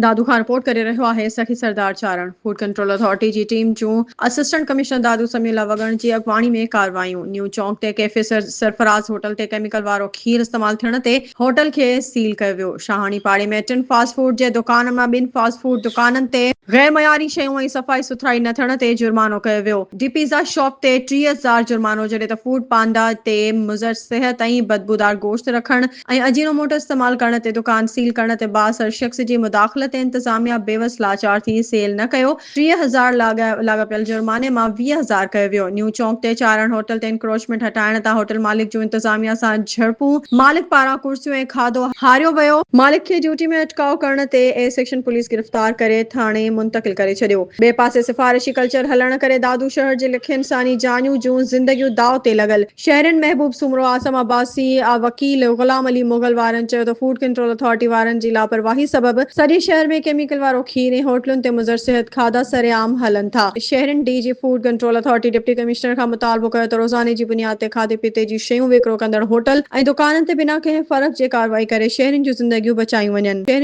दादू खां रिपोर्ट करे रहियो आहे सखी सरदार चारण। फूड कंट्रोल अथॉरिटी जी टीम जूं असिस्टेंट कमिश्नर दादू समीला वगण जी अॻवाणी में कार्रवाइयूं। न्यू चौक ते कैफे सरफराज होटल ते केमिकल वारो खीर इस्तेमाल थियण ते होटल खे सील कयो वियो। शाहाणी पाड़े में टिन फास्ट फूड जे दुकान मां ॿिनि फास्ट फूड दुकाननि ते गैर मयारी शयूं ऐं सफ़ाई सुथराई न थियण ते जुर्मानो कयो वियो। डी पिज़्ज़ा शॉप ते 30,000 जुर्मानो, जॾहिं त फूड पांडा ते मुज़र सिहत ऐं बदबूदार गोश्त रखण ऐं अजीनोमोटो इस्तेमाल करण ते दुकान सील करण ते बासर शख़्स जी मुदाख़लत इंतजामिया बेवस लाचार थी सेल न कयो। 30,000 लाॻापियल जुर्माने मां 20,000 कयो वियो। न्यू चौक ते चारण होटल ते इंक्रोचमेंट हटाइण तां होटल मालिक जूं इंतजामिया सां झड़पूं। मालिक पारां कुर्सियूं ऐं खाधो हारियो वियो। मालिक खे ड्यूटी में अटकाव करण ते ए सेक्शन पुलिस गिरफ़्तार करे थाणे मुंतक़िल करे छॾियो। ॿिए पासे सिफारिशी कल्चर हलण करे दादू शहर जे लिखे इंसानी जानियूं जूं ज़िंदगियूं दाव ते लॻल। शहरन महबूब सुमरो आसम अब्बासी वकील गुलाम अली मुगल वारनि चयो त फूड कंट्रोल अथॉरिटी वारनि जी लापरवाही सबबि सॼे शहर में केमिकल वारो खीर ऐं होटलुनि ते मुज़र सिहत खाधा सरेआम हलनि था। शहरन DG food control authority deputy commissioner खां मुतालबो कयो त रोज़ाने जी बुनियाद ते खाधे पीते जी शयूं विकिरो कंदड़ होटल ऐं दुकाननि ते बिना कंहिं फ़र्क़ जे कार्रवाई करे शहरन जूं ज़िंदगियूं बचायूं वञनि।